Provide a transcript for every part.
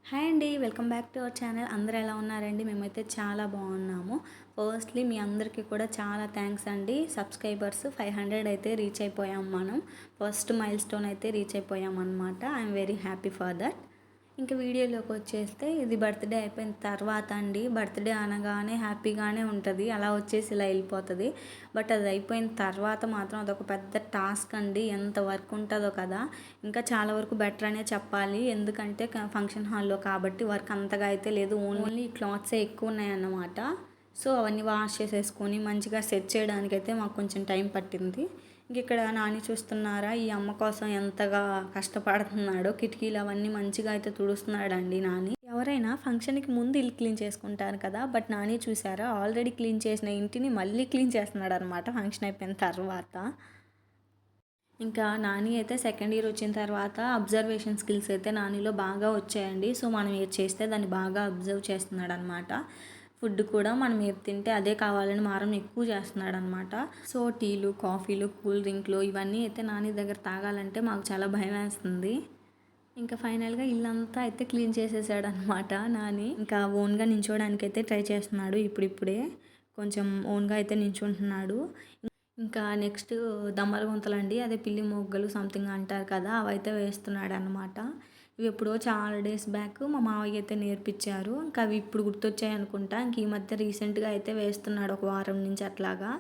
Hi అండి, welcome back to our channel. అందరూ ఎలా ఉన్నారండి? మేమైతే చాలా బాగున్నాము. ఫస్ట్లీ మీ అందరికీ కూడా చాలా థ్యాంక్స్ అండి. సబ్స్క్రైబర్స్ 500 అయితే రీచ్ అయిపోయాం మనం. ఫస్ట్ మైల్ స్టోన్ అయితే రీచ్ అయిపోయాం అనమాట. I'm very happy for that. ఇంకా వీడియోలోకి వచ్చేస్తే ఇది బర్త్డే అయిపోయిన తర్వాత అండి. బర్త్డే అనగానే హ్యాపీగానే ఉంటుంది, అలా వచ్చేసి ఇలా వెళ్ళిపోతుంది. బట్ అది అయిపోయిన తర్వాత మాత్రం అదొక పెద్ద టాస్క్ అండి. ఎంత వర్క్ ఉంటుందో కదా. ఇంకా చాలా వరకు బెటర్ అనే చెప్పాలి, ఎందుకంటే ఫంక్షన్ హాల్లో కాబట్టి వర్క్ అంతగా అయితే లేదు. ఓన్లీ క్లాత్సే ఎక్కువ ఉన్నాయన్నమాట. సో అవన్నీ వాష్ చేసేసుకొని మంచిగా సెట్ చేయడానికైతే మాకు కొంచెం టైం పట్టింది. ఇంక ఇక్కడ నాని చూస్తున్నారా, ఈ అమ్మ కోసం ఎంతగా కష్టపడుతున్నాడో. కిటికీలు అవన్నీ మంచిగా అయితే తుడుస్తున్నాడండి నాని. ఎవరైనా ఫంక్షన్కి ముందు ఇల్లు క్లీన్ చేసుకుంటారు కదా, బట్ నాని చూసారా ఆల్రెడీ క్లీన్ చేసిన ఇంటిని మళ్ళీ క్లీన్ చేస్తున్నాడు అనమాట ఫంక్షన్ అయిపోయిన తర్వాత. ఇంకా నాని అయితే సెకండ్ ఇయర్ వచ్చిన తర్వాత అబ్జర్వేషన్ స్కిల్స్ అయితే నానిలో బాగా వచ్చాయండి. సో మనం ఏది చేస్తే దాన్ని బాగా అబ్జర్వ్ చేస్తున్నాడు అనమాట. ఫుడ్ కూడా మనం ఏది తింటే అదే కావాలని మారం ఎక్కువ చేస్తున్నాడు అనమాట. సో టీలు, కాఫీలు, కూల్ డ్రింక్లు ఇవన్నీ అయితే నాని దగ్గర తాగాలంటే మాకు చాలా భయం వేస్తుంది. ఇంకా ఫైనల్గా ఇల్లంతా అయితే క్లీన్ చేసేసాడు అనమాట నాని. ఇంకా ఓన్గా నించోడానికి అయితే ట్రై చేస్తున్నాడు. ఇప్పుడిప్పుడే కొంచెం ఓన్గా అయితే నించుంటున్నాడు. ఇంకా నెక్స్ట్ దమ్మల గుంతలండి, అదే పిల్లి మొగ్గలు సంథింగ్ అంటారు కదా, అవైతే వేస్తున్నాడు అనమాట. ఇవి ఎప్పుడో చాలా డేస్ బ్యాక్ మా మావయ్య అయితే నేర్పించారు. ఇంకా అవి ఇప్పుడు గుర్తొచ్చాయి అనుకుంటా. ఇంక ఈ మధ్య రీసెంట్గా అయితే వేస్తున్నాడు, ఒక వారం నుంచి అట్లాగా.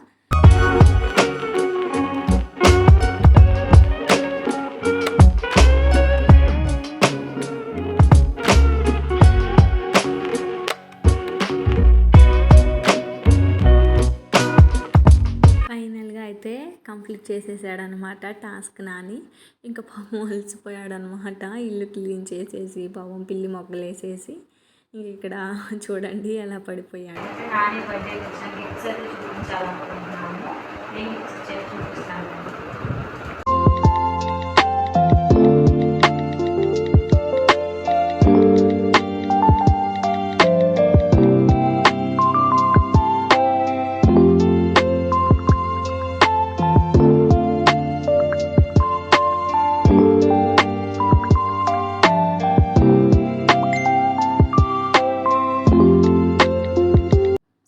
అయితే కంప్లీట్ చేసేసాడనమాట టాస్క్ నాని. ఇంకా పాపం అలసిపోయాడనమాట, ఇల్లు క్లీన్ చేసేసి పాపం పిల్లి మొక్కలు వేసేసి. ఇంక ఇక్కడ చూడండి ఎలా పడిపోయాడు. నాని బర్త్డేకి వచ్చిన గిఫ్ట్స్ అయితే చూపించాలనుకుంటున్నాము. నేను గిఫ్ట్స్ చేసి చూపిస్తాను.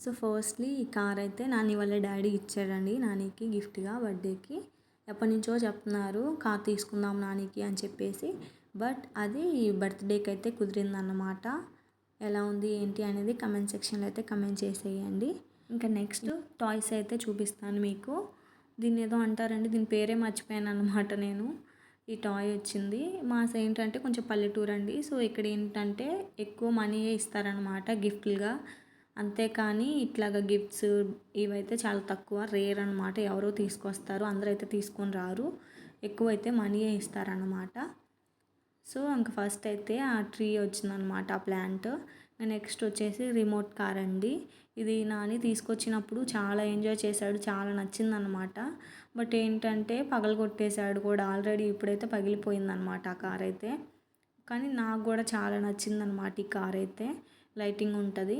సో ఫస్ట్లీ ఈ కార్ అయితే నాని వాళ్ళ డాడీ ఇచ్చాడండి నానికి గిఫ్ట్గా బర్త్డేకి. ఎప్పటి నుంచో చెప్తున్నారు కార్ తీసుకుందాం నానికి అని చెప్పేసి. బట్ అది బర్త్డేకి అయితే కుదిరిందన్నమాట. ఎలా ఉంది ఏంటి అనేది కమెంట్ సెక్షన్లో అయితే కమెంట్ చేసేయండి. ఇంకా నెక్స్ట్ టాయ్స్ అయితే చూపిస్తాను మీకు. దీన్ని ఏదో అంటారండి, దీని పేరే మర్చిపోయాను అనమాట నేను. ఈ టాయ్ వచ్చింది. మా ఏంటంటే కొంచెం పల్లెటూరు అండి. సో ఇక్కడ ఏంటంటే ఎక్కువ మనీయే ఇస్తారనమాట గిఫ్ట్లుగా. అంతేకాని ఇట్లాగా గిఫ్ట్స్ ఇవైతే చాలా తక్కువ, రేర్ అనమాట. ఎవరో తీసుకొస్తారు, అందరూ అయితే తీసుకొని రారు. ఎక్కువైతే మనీయే ఇస్తారనమాట. సో ఇంక ఫస్ట్ అయితే ఆ ట్రీ వచ్చిందనమాట, ఆ ప్లాంట్. నెక్స్ట్ వచ్చేసి రిమోట్ కార్ అండి. ఇది నాని తీసుకొచ్చినప్పుడు చాలా ఎంజాయ్ చేశాడు, చాలా నచ్చిందనమాట. బట్ ఏంటంటే పగలగొట్టేశాడు కూడా ఆల్రెడీ. ఇప్పుడైతే పగిలిపోయిందనమాట ఆ కార్ అయితే. కానీ నాకు కూడా చాలా నచ్చిందనమాట ఈ కార్ అయితే. లైటింగ్ ఉంటుంది.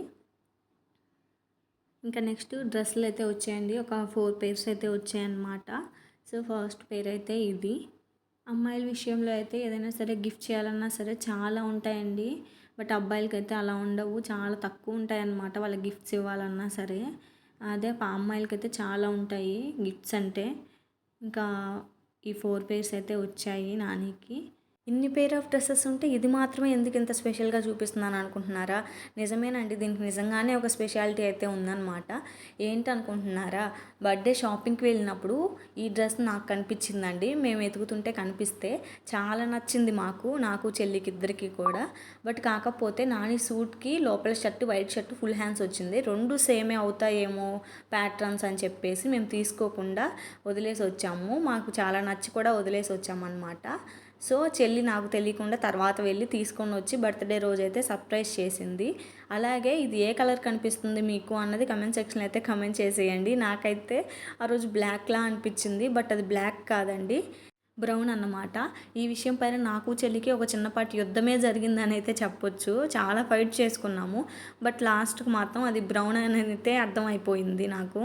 ఇంకా నెక్స్ట్ డ్రెస్సులు అయితే వచ్చాయండి. ఒక 4 పేర్స్ అయితే వచ్చాయన్నమాట. సో ఫస్ట్ పేర్ అయితే ఇది. అమ్మాయిల విషయంలో అయితే ఏదైనా సరే గిఫ్ట్ చేయాలన్నా సరే చాలా ఉంటాయండి. బట్ అబ్బాయిలకి అయితే అలా ఉండవు, చాలా తక్కువ ఉంటాయన్నమాట వాళ్ళకి గిఫ్ట్స్ ఇవ్వాలన్నా సరే. అదే అమ్మాయిలకైతే చాలా ఉంటాయి గిఫ్ట్స్ అంటే. ఇంకా ఈ 4 పేర్స్ అయితే వచ్చాయి నానికి. ఇన్ని పేర్ ఆఫ్ డ్రెస్సెస్ ఉంటే ఇది మాత్రమే ఎందుకు ఇంత స్పెషల్గా చూపిస్తున్నాను అనుకుంటున్నారా? నిజమేనండి, దీనికి నిజంగానే ఒక స్పెషాలిటీ అయితే ఉందన్నమాట. ఏంటనుకుంటున్నారా? బర్త్డే షాపింగ్కి వెళ్ళినప్పుడు ఈ డ్రెస్ నాకు కనిపించిందండి. మేము ఎతుకుతుంటే కనిపిస్తే చాలా నచ్చింది నాకు చెల్లికి ఇద్దరికి కూడా. బట్ కాకపోతే నాని సూట్కి లోపల shirt, white shirt, full hands వచ్చింది. రెండు సేమే అవుతాయేమో ప్యాటర్న్స్ అని చెప్పేసి మేము తీసుకోకుండా వదిలేసి వచ్చాము. మాకు చాలా నచ్చి కూడా వదిలేసి వచ్చామన్నమాట. సో చెల్లి నాకు తెలియకుండా తర్వాత వెళ్ళి తీసుకొని వచ్చి బర్త్డే రోజు అయితే సర్ప్రైజ్ చేసింది. అలాగే ఇది ఏ కలర్ కనిపిస్తుంది మీకు అన్నది కమెంట్ సెక్షన్లో అయితే కమెంట్ చేసేయండి. నాకైతే ఆ రోజు బ్లాక్లా అనిపించింది, బట్ అది బ్లాక్ కాదండి, బ్రౌన్ అన్నమాట. ఈ విషయం పైన నాకు చెల్లికి ఒక చిన్నపాటి యుద్ధమే జరిగిందని అయితే చెప్పొచ్చు. చాలా ఫైట్ చేసుకున్నాము, బట్ లాస్ట్కి మాత్రం అది బ్రౌన్ అని అయితే అర్థమైపోయింది నాకు.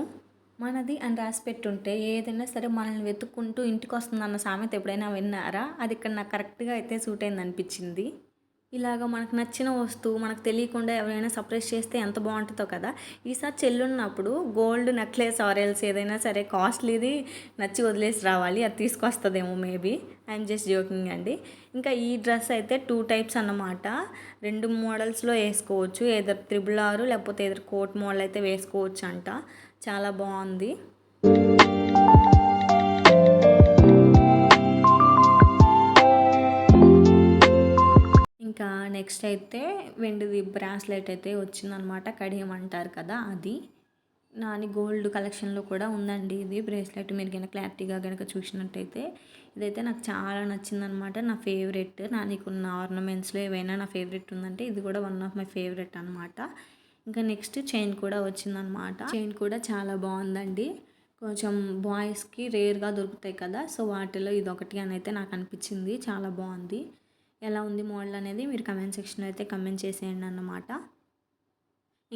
మనది అని రాసి పెట్టుంటే ఏదైనా సరే మనల్ని వెతుక్కుంటూ ఇంటికి వస్తుందన్న సామెత ఎప్పుడైనా విన్నారా? అది ఇక్కడ నాకు కరెక్ట్గా అయితే సూట్ అయింది అనిపించింది. ఇలాగ మనకు నచ్చిన వస్తువు మనకు తెలియకుండా ఎవరైనా సర్ప్రైజ్ చేస్తే ఎంత బాగుంటుందో కదా. ఈసారి చెల్లున్నప్పుడు గోల్డ్ నెక్లెస్ ఆరెల్స్ ఏదైనా సరే కాస్ట్లీది నచ్చి వదిలేసి రావాలి, అది తీసుకొస్తుందేమో మేబీ. ఐఎమ్ జస్ట్ జోకింగ్ అండి. ఇంకా ఈ డ్రెస్ అయితే 2 టైప్స్ అన్నమాట. 2 మోడల్స్లో వేసుకోవచ్చు, ఏదర్ త్రిబుల్ ఆరు లేకపోతే ఏదర్ కోట్ మోడల్ అయితే వేసుకోవచ్చు అంట. చాలా బాగుంది. ఇంకా నెక్స్ట్ అయితే వెండిది బ్రాస్లెట్ అయితే వచ్చిందనమాట. కడియం అంటారు కదా, అది నాని గోల్డ్ కలెక్షన్లో కూడా ఉందండి. ఇది బ్రేస్లెట్ మీరు కనుక క్లారిటీగా కనుక చూసినట్టయితే ఇదైతే నాకు చాలా నచ్చిందనమాట. నా ఫేవరెట్. నానికున్న ఆర్నమెంట్స్లో ఏవైనా నా ఫేవరెట్ ఉందంటే ఇది కూడా వన్ ఆఫ్ మై ఫేవరెట్ అనమాట. ఇంకా నెక్స్ట్ చైన్ కూడా వచ్చిందనమాట. చైన్ కూడా చాలా బాగుందండి. కొంచెం బాయ్స్కి రేర్గా దొరుకుతాయి కదా, సో వాటిలో ఇది ఒకటి అని అయితే నాకు అనిపించింది. చాలా బాగుంది. ఎలా ఉంది మోడల్ అనేది మీరు కమెంట్ సెక్షన్లో అయితే కమెంట్ చేసేయండి అన్నమాట.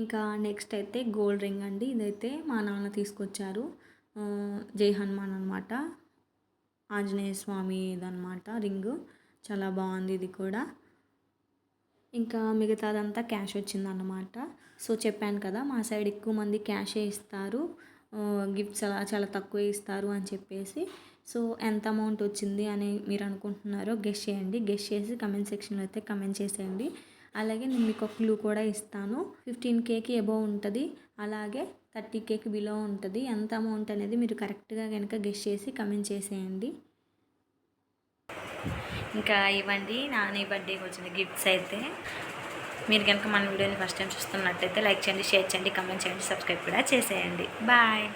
ఇంకా నెక్స్ట్ అయితే గోల్డ్ రింగ్ అండి. ఇదైతే మా నాన్న తీసుకొచ్చారు. జై హనుమాన్ అనమాట, ఆంజనేయ స్వామి ఇదనమాట రింగు. చాలా బాగుంది ఇది కూడా. ఇంకా మిగతాదంతా క్యాష్ వచ్చిందన్నమాట. సో చెప్పాను కదా, మా సైడ్ ఎక్కువ మంది క్యాషే ఇస్తారు, గిఫ్ట్స్ అలా చాలా తక్కువ ఇస్తారు అని చెప్పేసి. సో ఎంత అమౌంట్ వచ్చింది అని మీరు అనుకుంటున్నారో గెస్ చేయండి. గెస్ చేసి కమెంట్ సెక్షన్లో అయితే కమెంట్ చేసేయండి. అలాగే నేను మీకు ఒక క్లూ కూడా ఇస్తాను. 15Kకి అబోవ్ ఉంటుంది, అలాగే 30Kకి బిలో ఉంటుంది. ఎంత అమౌంట్ అనేది మీరు కరెక్ట్గా కనుక గెస్ చేసి కమెంట్ చేసేయండి. ఇంకా ఇవ్వండి నాని బర్త్డేకి వచ్చిన గిఫ్ట్స్ అయితే. మీరు కనుక మన వీడియోని ఫస్ట్ టైం చూస్తున్నట్టయితే లైక్ చేయండి, షేర్ చేయండి, కమెంట్ చేయండి, సబ్స్క్రైబ్ కూడా చేసేయండి. బాయ్.